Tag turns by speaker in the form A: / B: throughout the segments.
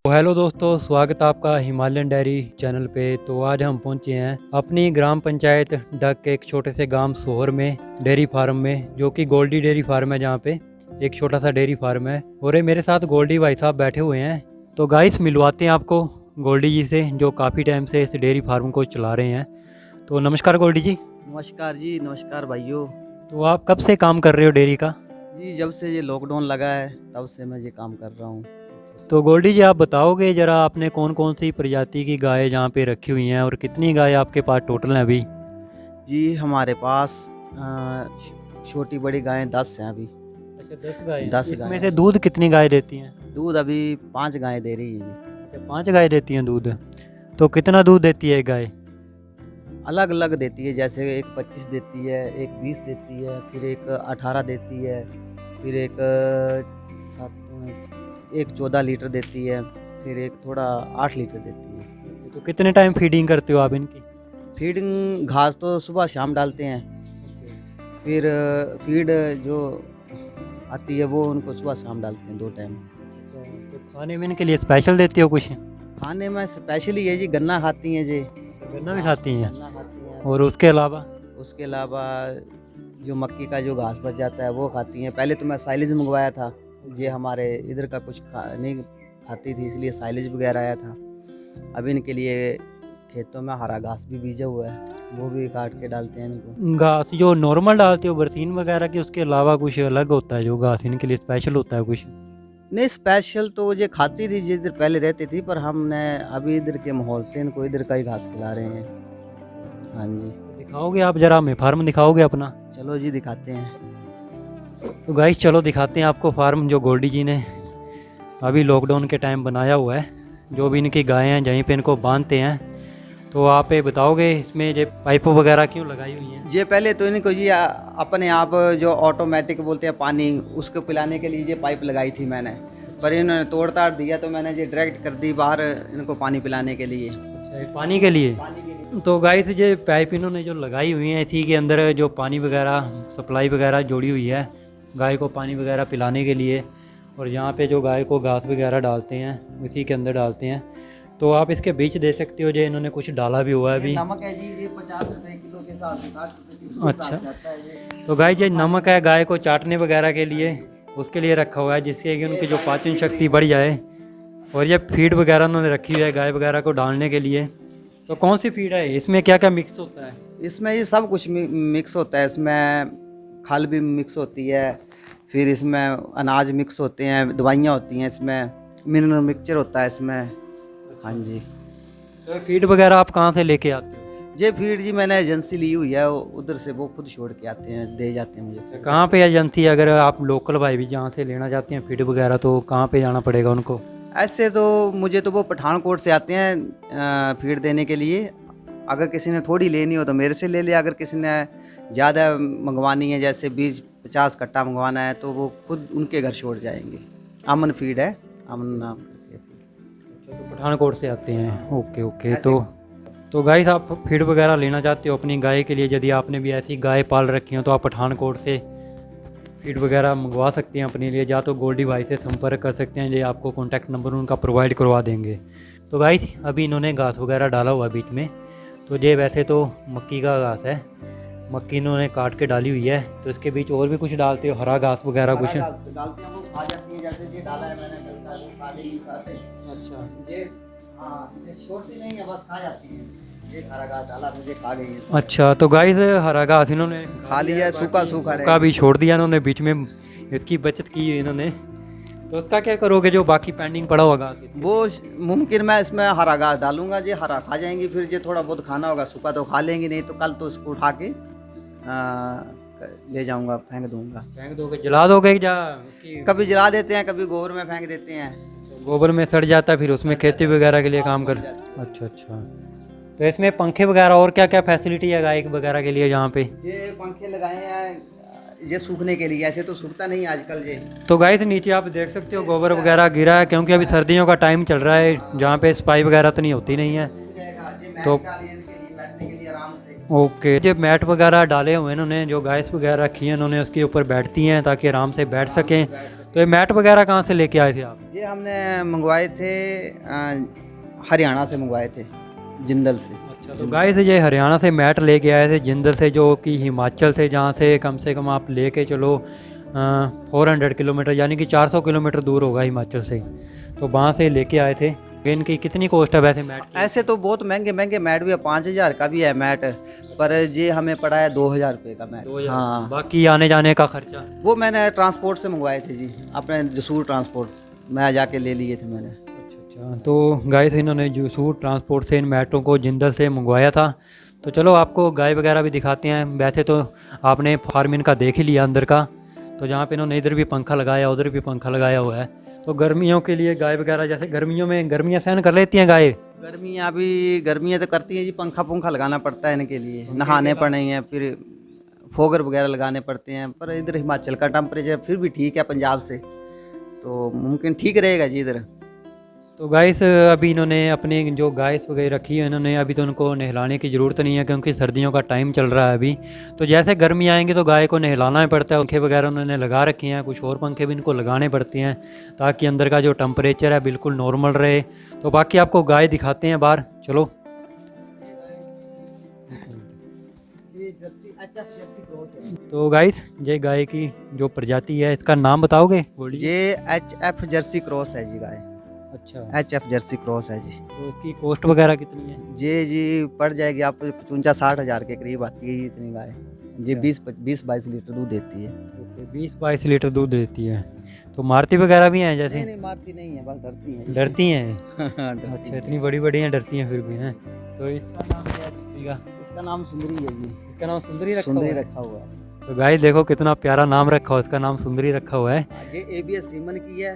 A: तो हेलो दोस्तों, स्वागत है आपका हिमालयन डेयरी चैनल पे। तो आज हम पहुंचे हैं अपनी ग्राम पंचायत डग के एक छोटे से गांव सोहर में डेयरी फार्म में, जो कि गोल्डी डेयरी फार्म है, जहां पे एक छोटा सा डेयरी फार्म है। और ये मेरे साथ गोल्डी भाई साहब बैठे हुए हैं। तो गाइस मिलवाते हैं आपको गोल्डी जी से, जो काफ़ी टाइम से इस डेयरी फार्म को चला रहे हैं। तो नमस्कार गोल्डी जी।
B: नमस्कार जी, नमस्कार भाइयों।
A: तो आप कब से काम कर रहे हो डेयरी का?
B: जी जब से ये लॉकडाउन लगा है तब से मैं ये काम कर रहा हूँ।
A: तो गोल्डी जी, आप बताओगे ज़रा आपने कौन कौन सी प्रजाति की गाय यहाँ पे रखी हुई हैं और कितनी गाय आपके पास टोटल हैं अभी?
B: जी हमारे पास छोटी बड़ी गायें 10 हैं अभी।
A: अच्छा, 10 गाय।
B: 10
A: इसमें
B: गायें।
A: से दूध कितनी गाय देती हैं?
B: दूध अभी 5 गायें दे रही है जी।
A: अच्छा, 5 गाय देती हैं दूध। तो कितना दूध देती है एक गाय?
B: अलग अलग देती है, जैसे एक 25 देती है, एक 20 देती है, फिर एक 18 देती है, फिर एक 14 लीटर देती है, फिर एक थोड़ा 8 लीटर देती है।
A: तो कितने टाइम फीडिंग करते हो आप इनकी?
B: फीडिंग घास तो सुबह शाम डालते हैं, फिर फीड जो आती है वो उनको सुबह शाम डालते हैं 2 टाइम।
A: तो खाने में इनके लिए स्पेशल देती हो कुछ?
B: खाने में स्पेशली है जी, गन्ना खाती हैं जी।
A: गन्ना भी खाती हैं?
B: गन्ना खाती हैं।
A: और उसके अलावा?
B: उसके अलावा जो मक्की का जो घास बच जाता है वो खाती हैं। पहले तो मैं साइलेज मंगवाया था, ये हमारे इधर का कुछ नहीं खाती थी, इसलिए साइलेज वगैरह आया था। अब इनके लिए खेतों में हरा घास भी बीजा हुआ है, वो भी काट के डालते हैं इनको।
A: घास जो नॉर्मल डालते हो बरसीन वगैरह की, उसके अलावा कुछ अलग होता है जो घास इनके लिए स्पेशल होता है कुछ?
B: नहीं, स्पेशल तो ये खाती थी जिधर पहले रहती थी, पर हमने अभी इधर के माहौल से इनको इधर का ही घास खिला रहे हैं। हाँ जी।
A: दिखाओगे आप जरा हमें फार्म दिखाओगे अपना?
B: चलो जी दिखाते हैं।
A: तो गाइस चलो दिखाते हैं आपको फार्म जो गोल्डी जी ने अभी लॉकडाउन के टाइम बनाया हुआ है। जो भी इनकी गायें हैं जहीं पे इनको बांधते हैं। तो आप ये बताओगे इसमें ये पाइप वगैरह क्यों लगाई हुई हैं?
B: ये पहले तो इनको ये अपने आप जो ऑटोमेटिक बोलते हैं पानी, उसको पिलाने के लिए ये पाइप लगाई थी मैंने, पर इन्होंने तोड़ ताड़ दिया तो मैंने ये डायरेक्ट कर दी बाहर इनको पानी पिलाने के लिए।
A: अच्छा, ये पानी के लिए? तो गाइस ये पाइप इन्होंने जो लगाई हुई है, इसी के अंदर जो पानी वगैरह सप्लाई वगैरह जोड़ी हुई है गाय को पानी वगैरह पिलाने के लिए। और यहाँ पे जो गाय को घास वगैरह डालते हैं उसी के अंदर डालते हैं। तो आप इसके बीच दे सकते हो, जो इन्होंने कुछ डाला भी हुआ है अभी।
B: नमक है जी, ये 50 रुपए किलो के हिसाब से 60 रुपए किलो
A: अच्छा, तो गाय ये नमक है गाय को चाटने वगैरह के लिए, उसके लिए रखा हुआ है, जिससे कि उनकी जो पाचन शक्ति बढ़ जाए। और ये फीड वगैरह उन्होंने रखी हुई है गाय वगैरह को डालने के लिए। तो कौन सी फीड है, इसमें क्या क्या मिक्स होता है?
B: इसमें ये सब कुछ मिक्स होता है। इसमें खल भी मिक्स होती है, फिर इसमें अनाज मिक्स होते हैं, दवाइयाँ होती हैं, इसमें मिनरल मिक्सचर होता है इसमें। हाँ जी।
A: तो फीड वगैरह आप कहाँ से लेके आते हो?
B: ये फीड जी मैंने एजेंसी ली हुई है, उधर से वो खुद छोड़ के आते हैं, दे जाते हैं मुझे।
A: कहाँ पे एजेंसी है? अगर आप लोकल भाई भी जहाँ से लेना चाहते हैं फीड वगैरह, तो कहाँ पे जाना पड़ेगा उनको?
B: ऐसे तो मुझे तो वो पठानकोट से आते हैं फीड देने के लिए। अगर किसी ने थोड़ी लेनी हो तो मेरे से ले ले, अगर किसी ने ज़्यादा मंगवानी है, जैसे 20-50 कट्टा मंगवाना है, तो वो खुद उनके घर छोड़ जाएंगे। अमन फीड है, अमन नाम करके।
A: अच्छा, तो पठानकोट से आते हैं। Okay okay. तो गाइस आप फीड वगैरह लेना चाहते हो अपनी गाय के लिए, यदि आपने भी ऐसी गाय पाल रखी हो, तो आप पठानकोट से फीड वगैरह मंगवा सकते हैं अपने लिए। या तो गोल्डी भाई से संपर्क कर सकते हैं, जो आपको कॉन्टैक्ट नंबर उनका प्रोवाइड करवा देंगे। तो गाइस अभी इन्होंने घास वगैरह डाला हुआ बीच में। तो ये वैसे तो मक्की का घास है, मक्की इन्होंने काट के डाली हुई है। तो इसके बीच और भी कुछ डालते हो, हरा घास वगैरह कुछ?
B: डालते हैं, वो खा जाती है। जैसे ये डाला है मैंने कल का, वो खा लेगी साथ में।
A: अच्छा,
B: ये ये छोड़ती नहीं है, बस खा जाती है। ये हरा घास डाला मुझे, खा गई है।
A: अच्छा। तो गाइस हरा घास इन्होंने
B: खा लिया है, सूखा सूखा
A: का भी छोड़ दिया इन्होंने, बीच में इसकी बचत की है इन्होंने। तो उसका क्या करोगे जो बाकी पेंडिंग पड़ा होगा?
B: वो मुमकिन मैं इसमें हरा घास डालूंगा जी, हरा खा जाएंगी। फिर जो थोड़ा बहुत खाना होगा सूखा तो खा लेंगी, नहीं तो कल तो इसको उठा के ले जाऊंगा, फेंक दूंगा।
A: फेंक दोगे, जला दोगे या
B: कभी जला देते हैं, कभी गोबर में फेंक देते हैं।
A: गोबर में सड़ जाता है, फिर उसमें खेती वगैरह के लिए काम कर? अच्छा अच्छा। तो इसमें पंखे वगैरह और क्या क्या फैसिलिटी है गाय वगैरह के लिए यहाँ पे?
B: ये पंखे लगाए हैं ये सूखने के लिए, ऐसे तो सूखता नहीं आजकल ये।
A: तो गाइस नीचे आप देख सकते हो गोबर वगैरह गिरा है, क्योंकि अभी सर्दियों का टाइम चल रहा है, जहाँ पे सफाई वगैरह तो नहीं होती नहीं है। तो
B: बैठने के लिए आराम से।
A: ओके, जो मैट वगैरह डाले हुए हैं इन्होंने, जो गाइस वगैरह रखी हैं इन्होंने, उसके ऊपर बैठती हैं ताकि आराम से बैठ सकें। तो ये मैट वगैरह कहाँ से लेके आए थे आप?
B: ये हमने मंगवाए थे हरियाणा से मंगवाए थे, जिंदल से।
A: अच्छा, तो गाइस ये हरियाणा से मैट लेके आए थे जिंदल से, जो कि हिमाचल से, जहाँ से कम आप लेके चलो 400 किलोमीटर यानी कि 400 किलोमीटर दूर होगा हिमाचल से, तो वहाँ से लेके आए थे। इनकी कितनी कॉस्ट है वैसे मैट की?
B: ऐसे तो बहुत महंगे महंगे मैट भी है, 5,000 का भी है मैट, पर ये हमें पड़ा है 2,000 रुपये का मैट।
A: 2000।
B: हाँ,
A: बाकी आने जाने का खर्चा?
B: वो मैंने ट्रांसपोर्ट से मंगवाए थे जी, अपने जसूर ट्रांसपोर्ट मैं जाके ले लिए थे मैंने।
A: अच्छा, तो गाइस इन्होंने जसूर ट्रांसपोर्ट से इन मैटों को जिंदल से मंगवाया था। तो चलो आपको गाय वगैरह भी दिखाते हैं। वैसे तो आपने फार्म इनका देख ही लिया अंदर का, तो जहाँ पे इन्होंने इधर भी पंखा लगाया, उधर भी पंखा लगाया हुआ है। तो गर्मियों के लिए गाय वगैरह, जैसे गर्मियों में गर्मियाँ सहन कर लेती हैं गाय?
B: गर्मियाँ तो करती हैं जी, पंखा पंखा लगाना पड़ता है इनके लिए, नहाने पड़े हैं, फिर फोगर वगैरह लगाने पड़ते हैं। पर इधर हिमाचल का टेम्परेचर फिर भी ठीक है पंजाब से, तो मुमकिन ठीक रहेगा जी इधर।
A: तो गाइस अभी इन्होंने अपनी जो गाय वगैरह रखी है इन्होंने, अभी तो उनको नहलाने की ज़रूरत नहीं है क्योंकि सर्दियों का टाइम चल रहा है अभी। तो जैसे गर्मी आएंगी तो गाय को नहलाना ही पड़ता है। पंखे वगैरह उन्होंने लगा रखे हैं, कुछ और पंखे भी इनको लगाने पड़ते हैं ताकि अंदर का जो टेम्परेचर है बिल्कुल नॉर्मल रहे। तो बाकी आपको गाय दिखाते हैं बाहर, चलो। तो गाइस ये गाय की जो प्रजाति है इसका नाम बताओगे?
B: ये HF जर्सी क्रॉस है जी गाय।
A: अच्छा,
B: HF जर्सी क्रॉस है जी।
A: तो इसकी कॉस्ट वगैरह कितनी है?
B: जी पड़ जाएगी आपको 55-60 हज़ार के करीब आती है इतनी गाय। ये 20-22 लीटर दूध देती है।
A: ओके, 20-22 लीटर दूध देती है। तो मारती वगैरह भी हैं जैसे?
B: नहीं मारती नहीं है, बस डरती हैं।
A: डरती हैं?
B: डरती
A: अच्छा,
B: हैं।
A: इतनी बड़ी बड़ी हैं, डरती हैं फिर भी हैं। तो इसका नाम क्या है?
B: इसका नाम सुंदरी है जी।
A: इसका नाम सुंदरी रखा हुआ
B: सुंदरी
A: है?
B: रखा हुआ है।
A: तो गाइस देखो कितना प्यारा नाम रखा हुआ, इसका नाम सुंदरी रखा हुआ है।
B: ये ABS सीमन की है,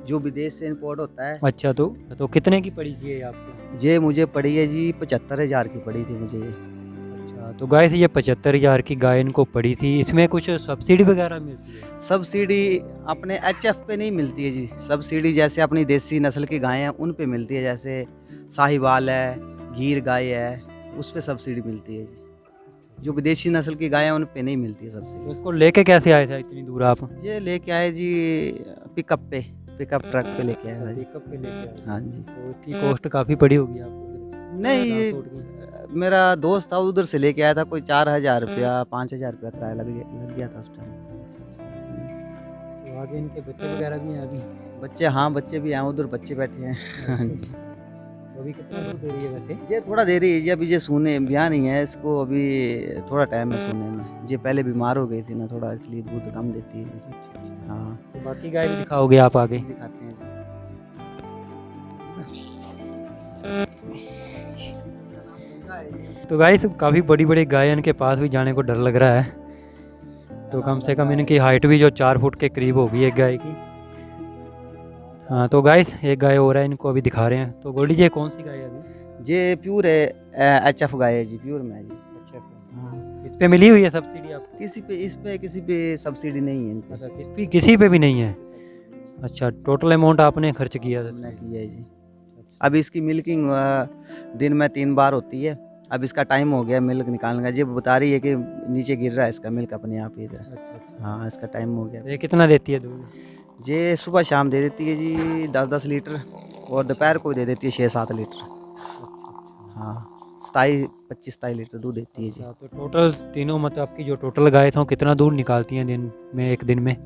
B: जो विदेश से इंपोर्ट होता है।
A: अच्छा, तो कितने की पड़ी थी ये आपको?
B: ये मुझे पड़ी है जी 75,000 की पड़ी थी मुझे ये।
A: अच्छा, तो गाइस ये 75,000 की गाय इनको पड़ी थी। इसमें कुछ सब्सिडी वगैरह मिलती है?
B: सब्सिडी अपने HF पे नहीं मिलती है जी। सब्सिडी जैसे अपनी देसी नस्ल की गायें हैं उन पे मिलती है, जैसे साहिवाल है, गीर गाय है, उस पे सब्सिडी मिलती है जी। जो विदेशी नस्ल की गायें हैं उन पे नहीं मिलती है
A: तो
B: सब्सिडी।
A: इसको लेके कैसे आए थे इतनी दूर आप?
B: ये लेके आए जी पिकअप ट्रक पे लेके आया था जी।
A: पिकअप पे लेके आए?
B: हाँ जी।
A: तो इसकी कॉस्ट काफ़ी पड़ी होगी आपको?
B: नहीं,
A: ट्रांसपोर्ट की?
B: मेरा दोस्त था उधर से लेके आया था, कोई 4,000 रुपया 5,000 रुपया किराया लग गया था उस टाइम।
A: तो आगे इनके बच्चे वगैरह भी हैं अभी?
B: बच्चे, हाँ बच्चे भी हैं, उधर बच्चे बैठे हैं। हाँ जी।
A: तो अभी कितना दूध दे रही है वैसे?
B: ये थोड़ा देरी है जी, अभी ये सोने ब्याह नहीं है इसको, अभी थोड़ा टाइम है सोने में। ये पहले बीमार हो गई थी ना थोड़ा, इसलिए दूध कम देती है जी। हाँ,
A: तो बाकी गाय भी दिखाओगे आप आगे?
B: दिखाते हैं जी।
A: तो गाइस काफ़ी बड़ी बड़ी गाय इनके पास भी जाने को डर लग रहा है। तो कम से कम इनकी हाइट भी जो 4 फुट के करीब होगी एक गाय की। हाँ, तो गाइस एक गाय और है, इनको अभी दिखा रहे हैं। तो गोल्डी जी कौन सी गाय है अभी?
B: ये प्योर है, HF गाय है जी, प्योर में है जी।
A: अच्छा,
B: हाँ,
A: इस पे मिली हुई है सब्सिडी आपको?
B: किसी पे सब्सिडी नहीं है इन पे।
A: अच्छा, किसी पे भी नहीं है? अच्छा, टोटल अमाउंट आपने खर्च किया था?
B: हमने किया है जी। अब इसकी मिल्किंग दिन में 3 बार होती है। अब इसका टाइम हो गया मिल्क निकालने का। ये बता रही है कि नीचे गिर रहा है इसका मिल्क अपने आप ही इधर।
A: अच्छा,
B: हाँ, इसका टाइम हो गया।
A: ये कितना देती है दूध?
B: ये सुबह शाम दे देती है जी 10-10 लीटर, और दोपहर को दे देती है 6-7 लीटर। हाँ, 25-27 लीटर दूध देती है जी।
A: अच्छा, तो टोटल तीनों मतलब आपकी जो टोटल गाय था कितना दूध निकालती हैं दिन में, एक दिन में?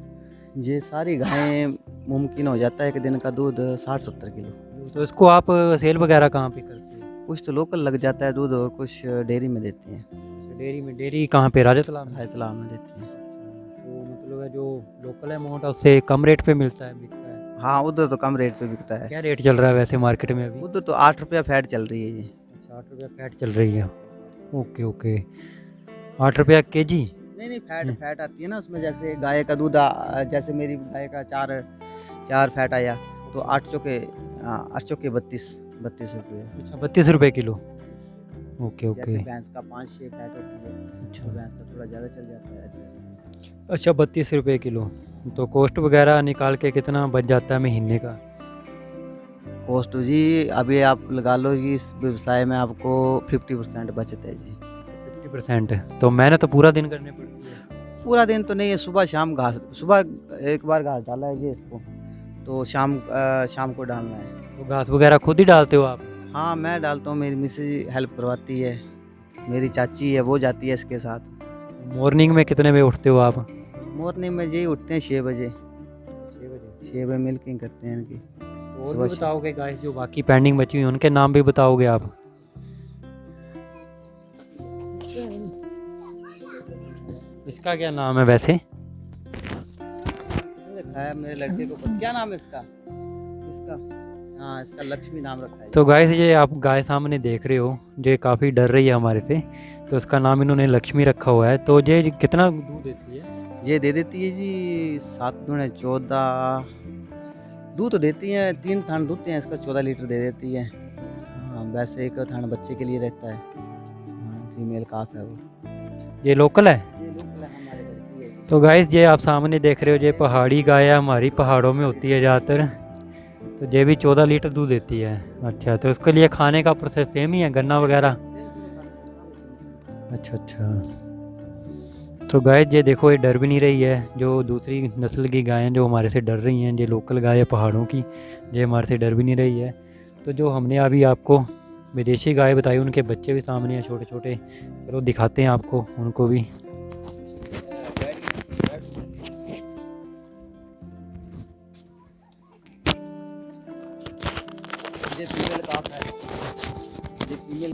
B: ये सारी गायें मुमकिन हो जाता है एक दिन का दूध 60-70 किलो।
A: तो इसको आप सेल वगैरह कहाँ पे करते हैं?
B: कुछ तो लोकल लग जाता है दूध, और कुछ डेयरी में देती हैं।
A: अच्छा, डेयरी में? डेयरी कहाँ पे, राजा तालाब में?
B: राय तालाब में देती हैं।
A: तो मतलब है जो लोकल अमाउंट है उससे कम रेट पे मिलता है, बिकता है?
B: हाँ, उधर तो कम रेट पे बिकता है।
A: क्या रेट चल रहा है वैसे मार्केट में अभी?
B: उधर तो 8 रुपया फैट चल रही है जी।
A: अच्छा, 8 रुपया फैट चल रही है। ओके ओके, 8 रुपया केजी?
B: नहीं, फैट आती है ना उसमें। जैसे गाय का दूध जैसे मेरी गाय का 4 फैट आया, तो 8 चौके 32 रुपये।
A: अच्छा, 32 रुपये किलो? Okay okay.
B: जैसे भैंस का 5-6 फैट होती है,
A: अच्छा
B: तो भैंस का थोड़ा ज़्यादा चल जाता है ऐसे।
A: अच्छा, 32 रुपये किलो। तो कॉस्ट वगैरह निकाल के कितना बच जाता है महीने का?
B: कॉस्ट जी अभी आप लगा लो कि इस व्यवसाय में आपको 50% बचत है जी।
A: 50%? तो मेहनत तो पूरा दिन करनी पड़ती है?
B: पूरा दिन तो नहीं है, सुबह शाम घास, सुबह एक बार घास डाला है जी इसको, तो शाम को डालना है।
A: तो घास वगैरह खुद ही डालते हो आप?
B: हाँ मैं डालता हूँ, मेरी मिसेज हेल्प करवाती है, मेरी चाची है वो जाती है इसके साथ।
A: मॉर्निंग में कितने बजे उठते हो आप?
B: मॉर्निंग में जी उठते हैं 6 बजे, 6 बजे मिल्किंग करते हैं इनकी।
A: और भी बताओगे गाइस, जो बाकी पेंडिंग बची हुई उनके नाम भी बताओगे आप? इसका क्या नाम है वैसे?
B: रखा है मेरे लड़के को, क्या नाम है इसका? हाँ इसका लक्ष्मी नाम रखा है।
A: तो गाइस ये आप गाय सामने देख रहे हो, ये काफ़ी डर रही है हमारे से, तो उसका नाम इन्होंने लक्ष्मी रखा हुआ है। तो ये कितना दूध देती है?
B: ये दे देती है जी 7 दूने 14 दूध तो देती है, 3 थान दूधते हैं इसका, 14 लीटर दे देती है। हाँ वैसे एक थान बच्चे के लिए रहता है। हाँ फीमेल काफ है वो।
A: ये लोकल है?
B: ये लोकल है, हमारे घर की है।
A: तो गाइस ये आप सामने देख रहे हो, ये पहाड़ी गाय है, हमारी पहाड़ों में होती है ज़्यादातर। तो ये भी 14 लीटर दूध देती है। अच्छा, तो उसके लिए खाने का प्रोसेस सेम ही है, गन्ना वगैरह? अच्छा अच्छा। तो गाय ये देखो, ये डर भी नहीं रही है। जो दूसरी नस्ल की गाय हैं जो हमारे से डर रही हैं, ये लोकल गाय है पहाड़ों की, ये हमारे से डर भी नहीं रही है। तो जो हमने अभी आपको विदेशी गाय बताई, उनके बच्चे भी सामने हैं छोटे छोटे, चलो दिखाते हैं आपको उनको भी।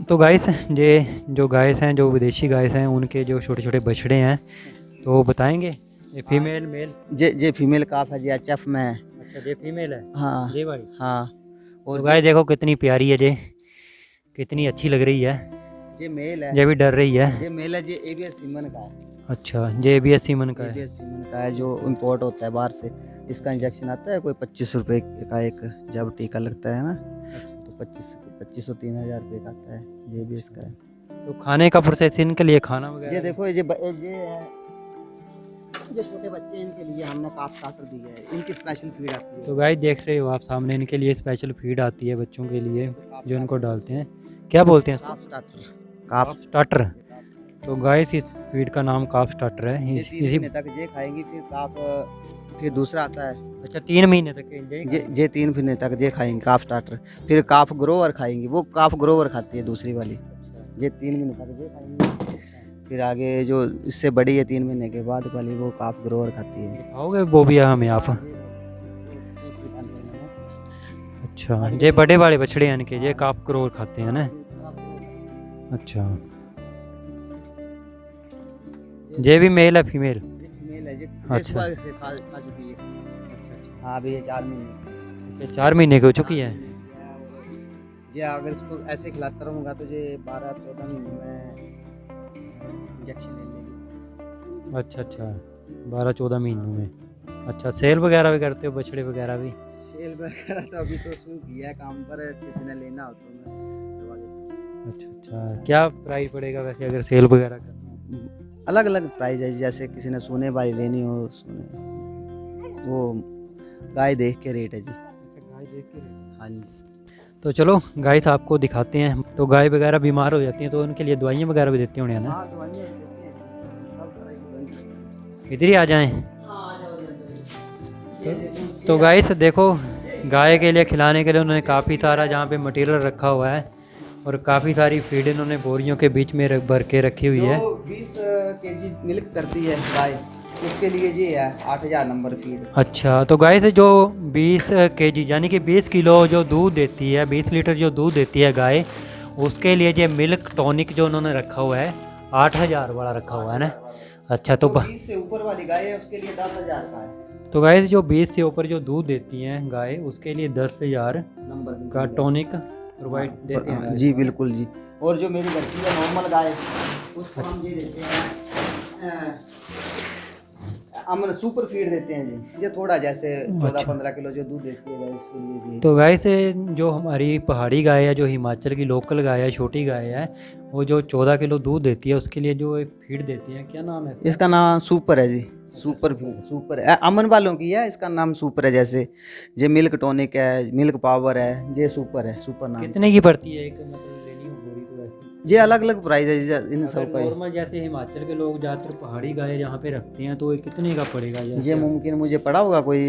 A: तो गाइस ये जो गायस हैं, जो विदेशी गायस हैं, उनके जो छोटे छोटे बछड़े हैं, तो बताएंगे ये फीमेल मेल?
B: जे फीमेल काफ है जी, एचएफ में है।
A: अच्छा, ये फीमेल है?
B: हाँ
A: ये भाई?
B: हाँ।
A: और गाय देखो कितनी प्यारी है, ये कितनी अच्छी लग रही है।
B: ये मेल है,
A: ये भी डर रही है।
B: ये मेल है, ये एबीएस सीमन का है।
A: अच्छा, ये एबीएस सीमन का है?
B: एबीएस सीमन का है, जो इम्पोर्ट होता है बाहर से। इसका इंजेक्शन आता है कोई 25 रुपये का एक, जब टीका लगता है ना, तो 2500 3000 रुपये का आता है। ये भी इसका है।
A: तो खाने का प्रोसेस इनके लिए खाना वगैरह?
B: ये देखो ये है, जो छोटे बच्चे हैं इनके लिए हमने काफ स्टार्टर दी है, इनकी स्पेशल फीड आती है।
A: तो गाइस देख रहे हो आप सामने, इनके लिए स्पेशल फीड आती है बच्चों के लिए, जो इनको डालते हैं। क्या बोलते हैं?
B: काफ स्टार्टर।
A: काफ स्टार्टर। तो गाइस इस फीड का नाम काफ स्टार्टर है।
B: ये 3 महीने तक ये खाएंगी, फिर काफ, फिर दूसरा आता है।
A: अच्छा, 3 महीने तक
B: ये 3 महीने तक ये खाएंगी काफ स्टार्टर, फिर काफ ग्रोवर खाएंगी, वो काफ ग्रोवर खाती है दूसरी वाली। ये 3 महीने तक ये खाएंगी, फिर आगे जो इससे बड़ी है 3 महीने के बाद वाली, वो काफ ग्रोवर खाती है।
A: खाओगे वो भी हमें आप? अच्छा, ये बड़े वाले बछड़े हैं इनके, ये काफ ग्रोवर खाते हैं ना? अच्छा, ये भी मेल है फीमेल?
B: फीमेल है जी।
A: अच्छा
B: से खा चुकी है। अच्छा। हाँ अभी ये 4 महीने,
A: ये 4 महीने की हो चुकी है।
B: जी अगर इसको ऐसे खिलाता रहूँगा तो ये 12-14 महीने में इंजेक्शन ले लेगी।
A: अच्छा अच्छा, 12-14 महीनों में। अच्छा, सेल वगैरह भी करते हो बछड़े वगैरह भी?
B: सेल वगैरह तो अभी तो शुरू किया है काम पर, किसी ने लेना हो तो मैं करवा देता हूँ।
A: अच्छा अच्छा, क्या प्राइस पड़ेगा वैसे अगर सेल वगैरह करना हो?
B: अलग अलग प्राइस है, जैसे किसी ने सोने वाली लेनी हो, सोने वो गाय देख के रेट है जी।
A: अच्छा, गाय देख के रेट?
B: हाँ जी।
A: तो चलो गाइस आपको दिखाते हैं। तो गाय वगैरह बीमार हो जाती हैं तो उनके लिए दवाइयाँ वगैरह भी देते होंगे है ना?
B: हाँ दवाइयाँ देते हैं, सब तरह की दवाइयाँ।
A: इधर ही आ जाएं। तो गाइस देखो, गाय के लिए खिलाने के लिए उन्होंने काफ़ी सारा जहाँ पे मटेरियल रखा हुआ है, और काफ़ी सारी फीड इन्होंने बोरियों के बीच में भर के रखी हुई है।
B: 20 केजी मिल्क करती है गाय, उसके लिए ये है 8000 नंबर फीड।
A: अच्छा, तो गाय से जो 20 केजी यानी कि 20 किलो जो दूध देती है, 20 लीटर जो दूध देती है गाय, उसके लिए ये मिल्क टॉनिक जो उन्होंने रखा हुआ है 8000 वाला रखा हुआ है ना? अच्छा, तो
B: 20 से ऊपर वाली गाय है उसके लिए 10,000 का है।
A: तो गाय जो 20 से ऊपर जो दूध देती हैं गाय, उसके लिए 10,000
B: नंबर
A: का टॉनिक प्रोवाइड देते हैं।
B: जी बिल्कुल जी। और जो मेरी घर की है नॉर्मल गाय, उसको हम ये देते हैं, हम सुपर फीड देते हैं जी। ये थोड़ा जैसे 14-15 किलो जो दूध देती है गाय, उसके लिए जी।
A: तो गाय से जो हमारी पहाड़ी गाय है, जो हिमाचल की लोकल गाय है, छोटी गाय है, वो जो 14 किलो दूध देती है, उसके लिए जो फीड देती हैं, क्या नाम है
B: इसका? नाम सुपर है जी। सुपर फीड, सुपर है, अमन वालों की है, इसका नाम सुपर है। जैसे ये मिल्क टॉनिक है, मिल्क पावर है, ये सुपर है, सुपर नाम।
A: कितने की पड़ती है एक, मतलब लेनी हो बोरी तो वैसे?
B: ये अलग अलग प्राइस है इन सब का।
A: नॉर्मल जैसे हिमाचल के लोग ज़्यादातर पहाड़ी गाय जहाँ पे रखते हैं तो ये कितने का पड़ेगा?
B: ये मुमकिन मुझे पड़ा होगा कोई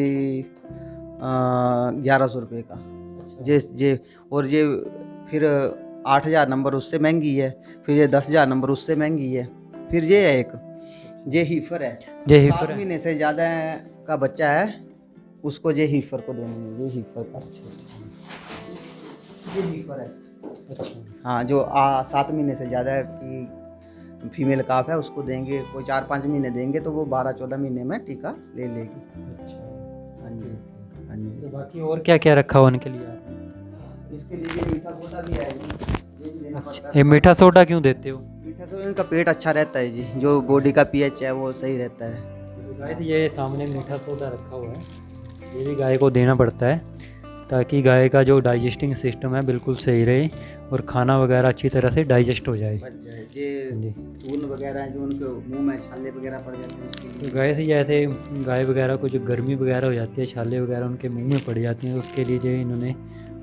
B: 1100 रुपये का। ये और ये फिर 8000 नंबर उससे महंगी है, फिर ये 10,000 नंबर उससे महंगी है, फिर ये है एक ये हीफर है,
A: ये
B: 7 महीने से ज़्यादा का बच्चा है उसको ये हीफर को देंगे। ये हीफर का ये हीफर है।
A: अच्छा
B: हाँ, जो 7 महीने से ज़्यादा की फीमेल काफ है उसको देंगे। कोई 4-5 महीने देंगे तो वो 12-14 महीने में टीका ले लेगी।
A: अच्छा,
B: हाँ जी, हाँ जी।
A: तो बाकी और क्या क्या रखा हुआ उनके लिए आपने?
B: इसके लिए ये मीठा सोडा भी है जी, ये भी देना पड़ता
A: अच्छा,
B: है।
A: ये मीठा सोडा क्यों देते हो?
B: मीठा सोडा इनका पेट अच्छा रहता है जी, जो बॉडी का पीएच है वो सही रहता है।
A: तो गाइस ये सामने मीठा सोडा रखा हुआ है, ये भी गाय को देना पड़ता है ताकि गाय का जो डाइजेस्टिंग सिस्टम है बिल्कुल सही रहे और खाना वगैरह अच्छी तरह से डाइजेस्ट हो जाए।
B: बच जाए ये खून वगैरह है जो उनके मुंह में छाले वगैरह पड़ जाते हैं उसके लिए।
A: तो गाय से जैसे गाय वगैरह को जो गर्मी वगैरह हो जाती है, छाले वगैरह उनके मुंह में पड़ जाती हैं, उसके लिए जो इन्होंने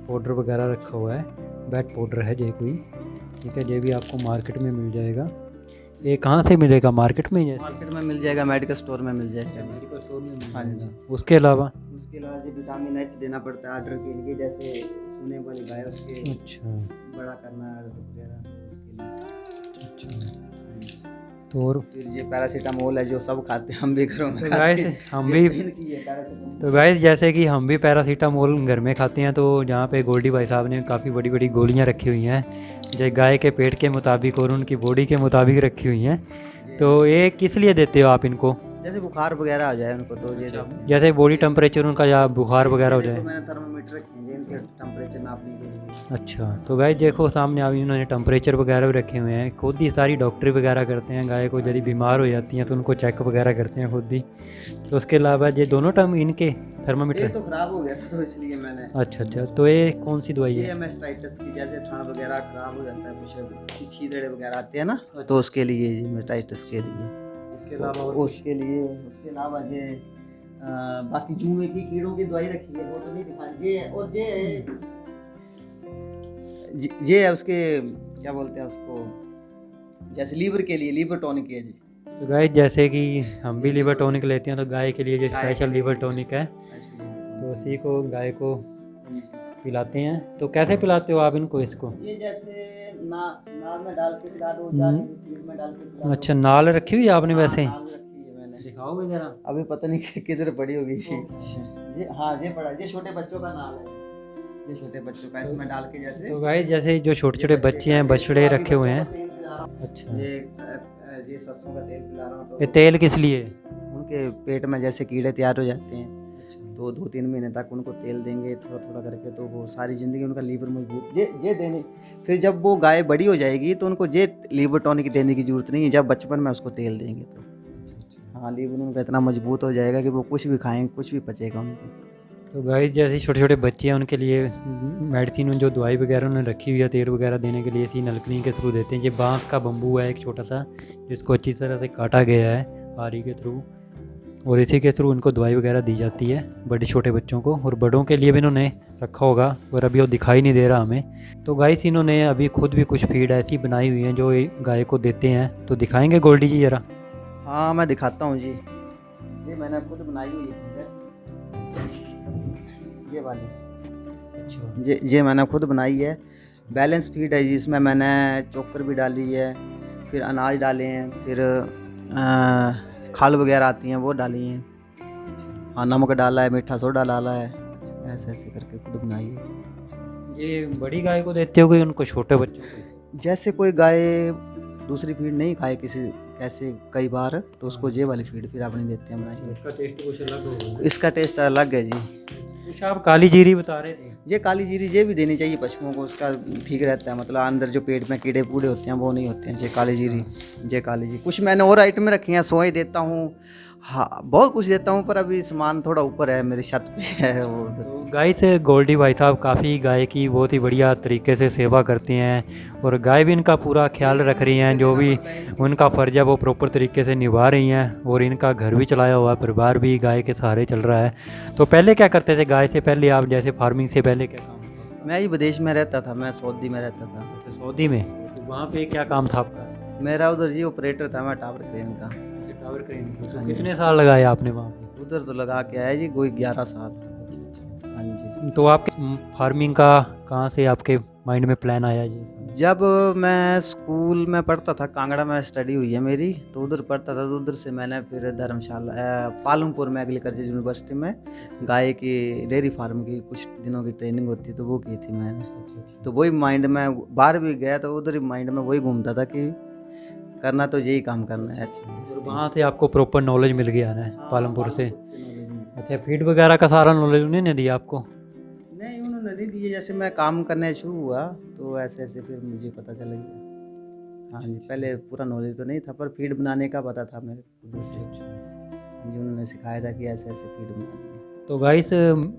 A: पाउडर वगैरह रखा हुआ है, बैट पाउडर है ये कोई, ठीक है। ये भी आपको मार्केट में मिल जाएगा। ये कहाँ से मिलेगा? मार्केट में? जैसे
B: मार्केट में मिल जाएगा, मेडिकल स्टोर में मिल जाएगा।
A: मेडिकल स्टोर में मिल
B: हाँ जी।
A: जाएगा। उसके अलावा
B: ये विटामिन एच देना पड़ता है आर्डर के लिए, जैसे सोने वाली गाय उसके
A: अच्छा
B: बड़ा करना है वगैरह उसके लिए।
A: अच्छा, तो और
B: फिर ये पैरासीटामोल है जो सब खाते हैं, हम भी घरों में
A: तो
B: खाते
A: गाइस
B: हैं।
A: हम
B: ये
A: भी
B: पेन की है पैरासीटामोल।
A: तो गाइस जैसे कि हम भी पैरासीटामोल घर में खाते हैं, तो जहाँ पे गोल्डी भाई साहब ने काफ़ी बड़ी बड़ी गोलियाँ रखी हुई हैं जो गाय के पेट के मुताबिक और उनकी बॉडी के मुताबिक रखी हुई हैं। तो ये किस लिए देते हो आप इनको?
B: जैसे बुखार वगैरह आ जाए उनको तो ये देते हैं।
A: जैसे बॉडी टेम्परेचर उनका या बुखार वगैरह हो
B: देखो
A: जाए।
B: मैंने थर्मामीटर रखे हैं इनके टेम्परेचर नापने के लिए।
A: अच्छा, तो गाय देखो सामने अभी इन्होंने टेम्परेचर वगैरह भी रखे हुए हैं, खुद ही सारी डॉक्टरी वगैरह करते हैं। गाय को यदि बीमार हो जाती हैं तो उनको चेक वगैरह करते हैं खुद ही। तो उसके अलावा ये दोनों टर्म इनके
B: ये
A: थर्मामीटर।
B: तो खराब हो गया था तो इसलिए मैंने
A: अच्छा, तो ये कौन सी दवाई
B: ये
A: है?
B: मेस्टाइटिस की, जैसे थान वगैरह खराब हो जाता है, कुछ छीदड़े वगैरह आते हैं ना, तो उसके लिए ये मेस्टाइटिस के लिए।
A: उसके अलावा
B: उसके अलावा ये बाकी जुए की कीड़ों की दवाई रखी है, वो तो नहीं दिखा ये। और ये है उसके क्या बोलते हैं उसको, जैसे लीवर के लिए लीवर टॉनिक है जी।
A: तो गाय जैसे कि हम भी लीवर टॉनिक लेते हैं, तो गाय के लिए जो स्पेशल लीवर टॉनिक है तो उसी को गाय को पिलाते हैं। तो कैसे पिलाते हो आप इनको इसको?
B: ये जैसे नाल में डाल के पिला दो या फीड में डाल के पिला दो।
A: अच्छा, नाल रखी हुई है आपने वैसे?
B: नाल रखी है मैंने।
A: दिखाओगे जरा।
B: अभी पता नहीं किधर पड़ी होगी ये। हाँ, ये पड़ा, ये छोटे बच्चों का नाल है, ये छोटे बच्चों का, इसमें डाल के जैसे।
A: तो गाय जैसे जो छोटे छोटे बच्चे हैं, बछड़े रखे हुए हैं। अच्छा,
B: ये सरसों का तेल पिला रहा हूँ तो
A: ये तेल किस लिए?
B: उनके पेट में जैसे कीड़े तैयार हो जाते हैं तो 2-3 महीने तक उनको तेल देंगे थोड़ा थोड़ा करके, तो वो सारी ज़िंदगी उनका लीवर मजबूत ये देने। फिर जब वो गाय बड़ी हो जाएगी तो उनको ये लीवर टॉनिक देने की ज़रूरत नहीं है, जब बचपन में उसको तेल देंगे तो हाँ लीवर उनका इतना मजबूत हो जाएगा कि वो कुछ भी खाएंगे कुछ भी पचेगा उनको।
A: तो गाय जैसे छोटे छोटे बच्चे हैं उनके लिए मेडिसिन जो दवाई वगैरह उन्होंने रखी हुई है तेल वगैरह देने के लिए, इसी नलकनी के थ्रू देते हैं। ये बांस का बम्बू है एक छोटा सा, जिसको अच्छी तरह से काटा गया है आरी के थ्रू, और इसी के थ्रू उनको दवाई वगैरह दी जाती है बड़े छोटे बच्चों को। और बड़ों के लिए भी इन्होंने रखा होगा और अभी वो दिखाई नहीं दे रहा हमें। तो गाइस इन्होंने अभी खुद भी कुछ फीड ऐसी बनाई हुई है जो गाय को देते हैं, तो दिखाएंगे गोल्डी जी ज़रा?
B: हाँ, मैं दिखाता हूँ जी। ये मैंने खुद बनाई हुई है, ये वाली।
A: अच्छा,
B: ये मैंने खुद बनाई है, बैलेंस फीड है जिसमें मैंने चोकर भी डाली है, फिर अनाज डाले हैं, फिर खाल वगैरह आती हैं वो डाली हैं, हाँ नमक डाला है, मीठा सोडा डाला है, ऐसे ऐसे करके खुद बनाई है।
A: ये बड़ी गाय को देते हो कि उनको छोटे बच्चों को?
B: जैसे कोई गाय दूसरी फीड नहीं खाए किसी ऐसे कई बार, तो उसको ये वाली फीड फिर अपनी देते हैं बनाई।
A: इसका टेस्ट कुछ अलग होगा।
B: इसका टेस्ट अलग है जी।
A: कुछ आप काली जीरी बता रहे थे?
B: ये काली जीरी ये भी देनी चाहिए पशुओं को, उसका ठीक रहता है, मतलब अंदर जो पेट में कीड़े पूड़े होते हैं वो नहीं होते हैं। ये काली जीरी कुछ मैंने और आइटम रखी हैं, सोए देता हूँ, हाँ बहुत कुछ देता हूँ, पर अभी सामान थोड़ा ऊपर है मेरी छत पे है वो।
A: तो गाय से गोल्डी भाई साहब काफ़ी गाय की बहुत ही बढ़िया तरीके से सेवा करते हैं और गाय भी इनका पूरा ख्याल रख रही हैं, जो भी उनका फ़र्ज है वो प्रॉपर तरीके से निभा रही हैं और इनका घर भी चलाया हुआ है, परिवार भी गाय के सहारे चल रहा है। तो पहले क्या करते थे गाय से पहले आप, जैसे फार्मिंग से पहले क्या काम?
B: मैं ही विदेश में रहता था, मैं सऊदी में रहता था।
A: सऊदी में? वहाँ पे क्या काम था आपका?
B: मेरा उधर जी ऑपरेटर था, मैं टावर क्रेन का।
A: टावर क्रेन की।
B: हाँ
A: तो
B: जी।
A: कितने साल लगाए आपने वहाँ पे?
B: उधर तो लगा के आया जी कोई 11 साल। हाँ जी।
A: तो आपके फार्मिंग का कहाँ से आपके माइंड में प्लान आया जी?
B: जब मैं स्कूल में पढ़ता था, कांगड़ा में स्टडी हुई है मेरी, तो उधर पढ़ता था, तो उधर से मैंने फिर धर्मशाला पालमपुर में एग्रीकल्चर यूनिवर्सिटी में गाय की डेयरी फार्म की कुछ दिनों की ट्रेनिंग होती है, तो वो की थी मैंने। तो वही माइंड में बाहर भी गया तो उधर ही माइंड में वही घूमता था कि करना तो यही काम करना है ऐसे।
A: और वहाँ से आपको प्रॉपर नॉलेज मिल गया ना
B: हाँ,
A: पालमपुर से?
B: knowledge मिला।
A: अच्छा, फीड वगैरह का सारा नॉलेज उन्होंने दिया आपको?
B: नहीं, उन्होंने नहीं दिए, जैसे मैं काम करने शुरू हुआ तो ऐसे ऐसे फिर मुझे पता चल गया। हाँ जी, पहले पूरा नॉलेज तो नहीं था, पर फीड बनाने का पता था मेरे खुद से। जी, उन्होंने सिखाया था कि ऐसे ऐसे फीड बनानी है।
A: तो गाइस,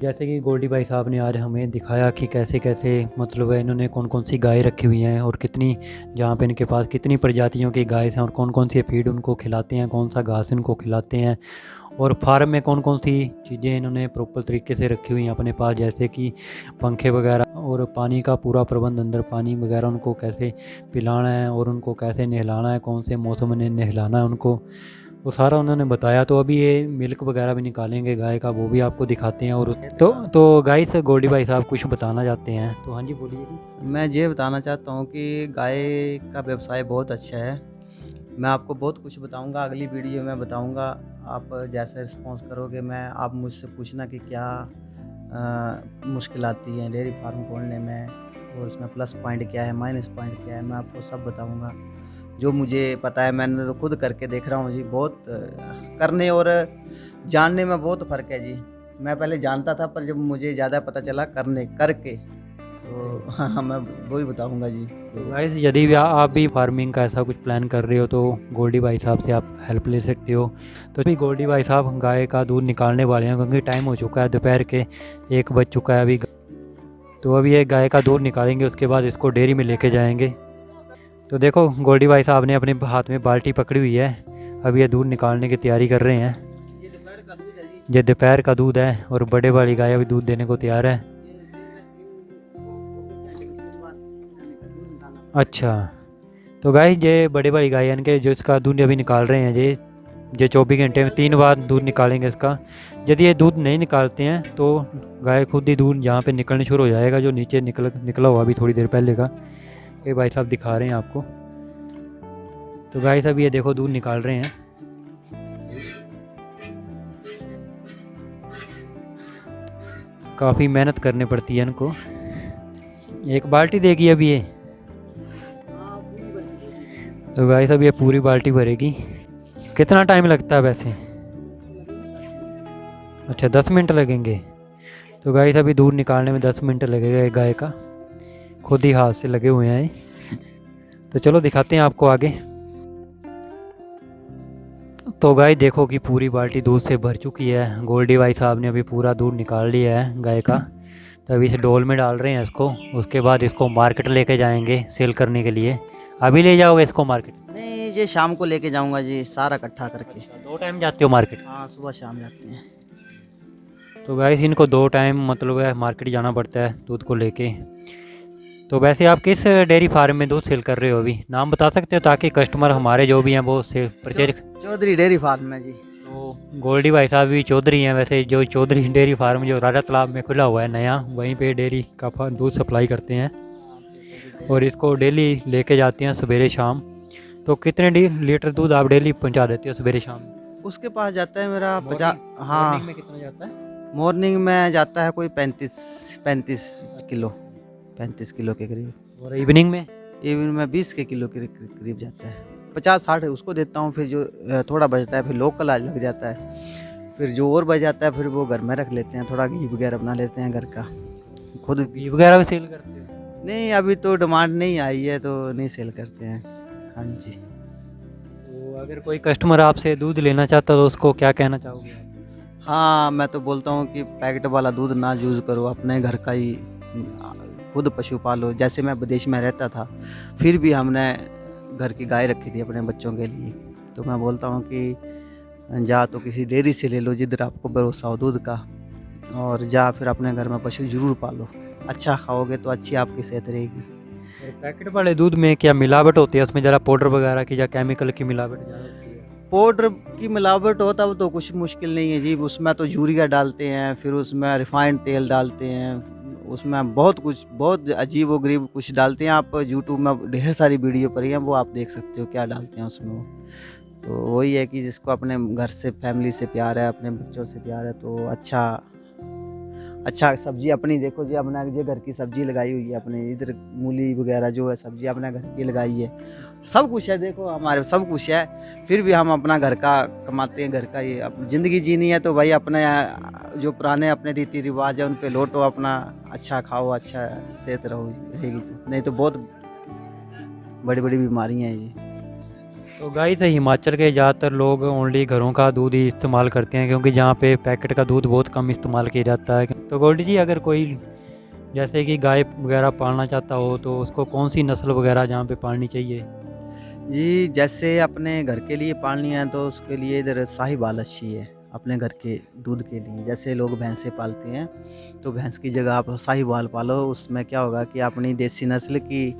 A: जैसे कि गोल्डी भाई साहब ने आज हमें दिखाया कि कैसे कैसे मतलब है इन्होंने कौन कौन सी गाय रखी हुई हैं और कितनी, जहाँ पे इनके पास कितनी प्रजातियों की गाय हैं और कौन कौन सी फीड उनको खिलाते हैं, कौन सा घास इनको खिलाते हैं, और फार्म में कौन कौन सी चीज़ें इन्होंने प्रॉपर तरीके से रखी हुई हैं अपने पास, जैसे कि पंखे वगैरह और पानी का पूरा प्रबंध, अंदर पानी वगैरह उनको कैसे पिलाना है और उनको कैसे नहलाना है, कौन से मौसम में नहलाना है उनको, वो सारा उन्होंने बताया। तो अभी ये मिल्क वगैरह भी निकालेंगे गाय का, वो भी आपको दिखाते हैं। और तो गाय से गोल्डी भाई साहब कुछ बताना चाहते हैं, तो हाँ जी बोलिए जी।
B: मैं ये बताना चाहता हूँ कि गाय का व्यवसाय बहुत अच्छा है। मैं आपको बहुत कुछ बताऊँगा, अगली वीडियो में बताऊँगा। आप जैसा रिस्पॉन्स करोगे, मैं आप मुझसे पूछना कि क्या मुश्किल आती है डेयरी फार्म खोलने में, और उसमें प्लस पॉइंट क्या है, माइनस पॉइंट क्या है, मैं आपको सब बताऊँगा। जो मुझे पता है मैंने तो खुद करके देख रहा हूँ जी। बहुत करने और जानने में बहुत फ़र्क है जी। मैं पहले जानता था, पर जब मुझे ज़्यादा पता चला करके, तो हाँ, मैं वही बताऊँगा जी।
A: तो गाइस, यदि भी आप भी फार्मिंग का ऐसा कुछ प्लान कर रहे हो तो गोल्डी भाई साहब से आप हेल्प ले सकते हो। तो अभी गोल्डी भाई साहब गाय का दूध निकालने वाले हैं, क्योंकि टाइम हो चुका है, दोपहर के 1 बज चुका है अभी। तो अभी ये गाय का दूध निकालेंगे, उसके बाद इसको डेयरी में लेके जाएंगे। तो देखो, गोल्डी भाई साहब ने अपने हाथ में बाल्टी पकड़ी हुई है, अभी ये दूध निकालने की तैयारी कर रहे हैं। ये दोपहर का दूध है और बड़े वाली गाय अभी दूध देने को तैयार है। अच्छा, तो गाय ये बड़े वाली गाय यानी कि जो इसका दूध अभी निकाल रहे हैं, ये 24 घंटे में 3 बार दूध निकालेंगे इसका। यदि ये दूध नहीं निकालते हैं तो गाय खुद ही दूध यहाँ पे निकलने शुरू हो जाएगा, जो नीचे निकला हुआ अभी थोड़ी देर पहले का। ये भाई साहब दिखा रहे हैं आपको। तो गाय साहब ये देखो दूध निकाल रहे हैं। काफ़ी मेहनत करनी पड़ती है इनको। एक बाल्टी देगी अभी ये। तो गाय साहब ये पूरी बाल्टी भरेगी। कितना टाइम लगता है वैसे? अच्छा, 10 मिनट लगेंगे। तो गाय साहब दूध निकालने में 10 मिनट लगेगा एक गाय का, खुद ही हाथ से लगे हुए हैं। तो चलो दिखाते हैं आपको आगे। तो गाय देखो कि पूरी बाल्टी दूध से भर चुकी है। गोल्डी भाई साहब ने अभी पूरा दूध निकाल लिया है गाय का। तो अभी इस डोल में डाल रहे हैं इसको, उसके बाद इसको मार्केट लेके जाएंगे सेल करने के लिए। अभी ले जाओगे इसको मार्केट?
B: नहीं, ये शाम को लेके जाऊंगा जी, सारा इकट्ठा करके।
A: 2 टाइम जाते हो मार्केट?
B: हाँ, सुबह शाम जाते हैं।
A: तो गाइस, इनको 2 टाइम मतलब है मार्केट जाना पड़ता है दूध को लेके। तो वैसे आप किस डेयरी फार्म में दूध सेल कर रहे हो अभी? नाम बता सकते हो ताकि कस्टमर हमारे जो भी हैं वो से परचेज।
B: चौधरी डेयरी फार्म में जी।
A: तो गोल्डी भाई साहब भी चौधरी हैं वैसे, जो चौधरी डेयरी फार्म जो राजा तालाब में खुला हुआ है नया, वहीं पे डेयरी का दूध सप्लाई करते हैं और इसको डेली लेके जाते हैं सवेरे शाम। तो कितने लीटर दूध आप डेली पहुंचा देते हो सवेरे शाम?
B: उसके पास जाता है मेरा 50। हाँ,
A: मॉर्निंग में कितना जाता है?
B: मॉर्निंग में जाता है कोई 35 किलो, 35 किलो के करीब।
A: और इवनिंग में?
B: इवन में 20 के किलो के करीब जाता है। 50-60 उसको देता हूँ, फिर जो थोड़ा बचता है फिर लोकल आज लग जाता है। फिर जो और बच जाता है फिर वो घर में रख लेते हैं, थोड़ा घी वगैरह बना लेते हैं घर का खुद।
A: घी वगैरह भी सेल करते हो?
B: नहीं, अभी तो डिमांड नहीं आई है तो नहीं सेल करते हैं। हाँ जी।
A: तो अगर कोई कस्टमर आपसे दूध लेना चाहता तो उसको क्या कहना चाहोगे?
B: हाँ, मैं तो बोलता हूँ कि पैकेट वाला दूध ना यूज़ करो, अपने घर का ही खुद पशु पालो। जैसे मैं विदेश में रहता था, फिर भी हमने घर की गाय रखी थी अपने बच्चों के लिए। तो मैं बोलता हूँ कि जा तो किसी डेयरी से ले लो जिधर आपको भरोसा हो दूध का, और जा फिर अपने घर में पशु ज़रूर पालो। अच्छा खाओगे तो अच्छी आपकी सेहत रहेगी।
A: पैकेट वाले दूध में क्या मिलावट होती है, उसमें ज़रा पाउडर वगैरह की या केमिकल की मिलावट ज़्यादा होती है?
B: पाउडर की मिलावट हो तब तो कुछ मुश्किल नहीं है जी, उसमें तो यूरिया डालते हैं, फिर उसमें रिफाइंड तेल डालते हैं, उसमें बहुत कुछ, बहुत अजीब व गरीब कुछ डालते हैं। आप यूट्यूब में ढेर सारी वीडियो पर हैं, वो आप देख सकते हो क्या डालते हैं उसमें वो। तो वही है कि जिसको अपने घर से, फैमिली से प्यार है, अपने बच्चों से प्यार है, तो अच्छा सब्जी अपनी देखो जी, अपना जो घर की सब्जी लगाई हुई है अपने इधर, मूली वगैरह जो है सब्जी अपने घर की लगाई है, सब कुछ है, देखो हमारे सब कुछ है, फिर भी हम अपना घर का कमाते हैं, घर का ये अपनी ज़िंदगी जीनी है, तो भाई अपने जो पुराने अपने रीति रिवाज है उन पे लौटो, अपना अच्छा खाओ, अच्छा सेहत रहेगी जी, नहीं तो बहुत बड़ी बड़ी बीमारियाँ हैं जी।
A: तो गाइस हिमाचल के ज़्यादातर लोग ओनली घरों का दूध ही इस्तेमाल करते हैं, क्योंकि जहाँ पे पैकेट का दूध बहुत कम इस्तेमाल किया जाता है। तो गोल्डी जी, अगर कोई जैसे कि गाय वगैरह पालना चाहता हो तो उसको कौन सी नस्ल वगैरह जहाँ पे पालनी चाहिए?
B: जी, जैसे अपने घर के लिए पालनी है तो उसके लिए इधर साहिवाल अच्छी है, अपने घर के दूध के लिए। जैसे लोग भैंसें पालते हैं तो भैंस की जगह आप साहिवाल पालो, उसमें क्या होगा कि अपनी देसी नस्ल की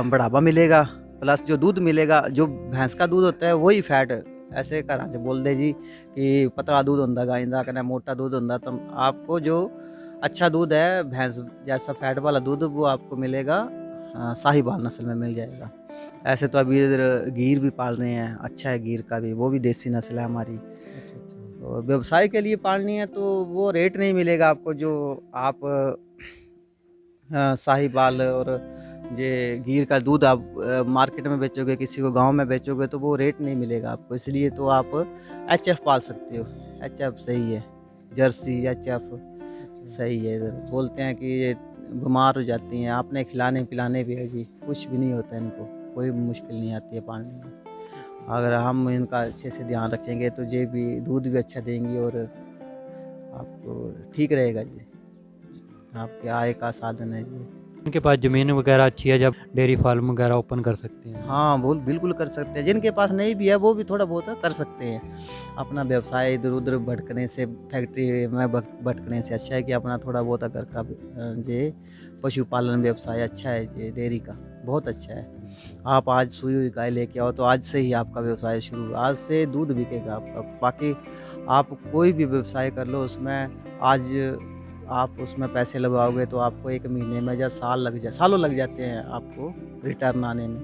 B: बढ़ावा मिलेगा, प्लस जो दूध मिलेगा, जो भैंस का दूध होता है वही फैट, ऐसे घर च बोलते जी कि पतला दूध होंदा गाय दा, कन्नै मोटा दूध होंदा, तो आपको जो अच्छा दूध है भैंस जैसा फैट वाला दूध वो आपको मिलेगा साहिवाल नस्ल में मिल जाएगा। ऐसे तो अभी इधर गीर भी पाल रहे हैं, अच्छा है गीर का भी, वो भी देसी नस्ल है हमारी। और व्यवसाय के लिए पालनी है तो वो रेट नहीं मिलेगा आपको जो आप साहिवाल और ये गीर का दूध आप मार्केट में बेचोगे, किसी को गांव में बेचोगे तो वो रेट नहीं मिलेगा आपको, इसलिए तो आप एचएफ पाल सकते हो। एचएफ सही है, जर्सी एचएफ सही है। इधर बोलते हैं कि ये बीमार हो जाती हैं, आपने खिलाने पिलाने भी है जी, कुछ भी नहीं होता इनको, कोई मुश्किल नहीं आती है पालने में। अगर हम इनका अच्छे से ध्यान रखेंगे तो ये भी दूध भी अच्छा देंगी और आपको ठीक रहेगा जी, आपके आय का साधन है जी।
A: उनके पास ज़मीन वगैरह अच्छी है, जब डेयरी फार्म वगैरह ओपन कर सकते हैं।
B: हाँ, बिल्कुल कर सकते हैं, जिनके पास नहीं भी है वो भी थोड़ा बहुत कर सकते हैं। अपना व्यवसाय इधर उधर भटकने से, फैक्ट्री में भटकने से अच्छा है कि अपना थोड़ा बहुत घर का जे पशुपालन व्यवसाय अच्छा है, जे डेयरी का बहुत अच्छा है। आप आज सुई हुई गाय लेके आओ तो आज से ही आपका व्यवसाय शुरू, आज से दूध बिकेगा आपका। बाकी आप कोई भी व्यवसाय कर लो, उसमें आज आप उसमें पैसे लगाओगे तो आपको 1 महीने में या सालों लग जाते हैं आपको रिटर्न आने में।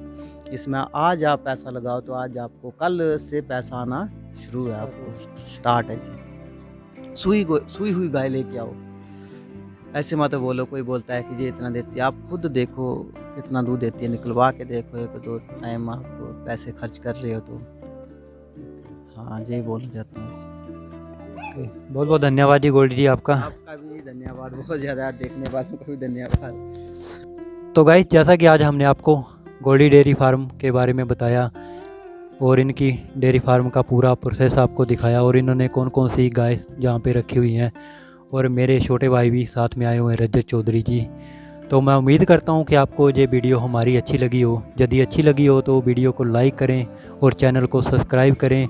B: इसमें आज आप पैसा लगाओ तो आज आपको कल से पैसा आना शुरू है, आपको स्टार्ट है जी। सुई हुई गाय लेके आओ, ऐसे मत बोलो कोई बोलता है कि ये इतना देती है, आप खुद देखो कितना दूध देती है, निकलवा के देखो, 1-2 टाइम आप पैसे खर्च कर रहे हो तो। हाँ, यही बोलना चाहते हैं।
A: बहुत बहुत धन्यवाद जी गोल्डी जी आपका
B: भी धन्यवाद, बहुत ज़्यादा, देखने वालों को भी धन्यवाद।
A: तो गाइस, जैसा कि आज हमने आपको गोल्डी डेयरी फार्म के बारे में बताया और इनकी डेयरी फार्म का पूरा प्रोसेस आपको दिखाया, और इन्होंने कौन कौन सी गाय जहाँ पे रखी हुई हैं, और मेरे छोटे भाई भी साथ में आए हुए हैं, रजत चौधरी जी। तो मैं उम्मीद करता हूँ कि आपको ये वीडियो हमारी अच्छी लगी हो। यदि अच्छी लगी हो तो वीडियो को लाइक करें और चैनल को सब्सक्राइब करें,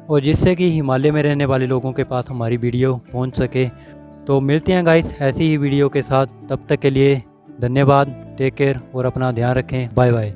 A: और जिससे कि हिमालय में रहने वाले लोगों के पास हमारी वीडियो पहुंच सके। तो मिलते हैं गाइस ऐसी ही वीडियो के साथ, तब तक के लिए धन्यवाद, टेक केयर और अपना ध्यान रखें, बाय बाय।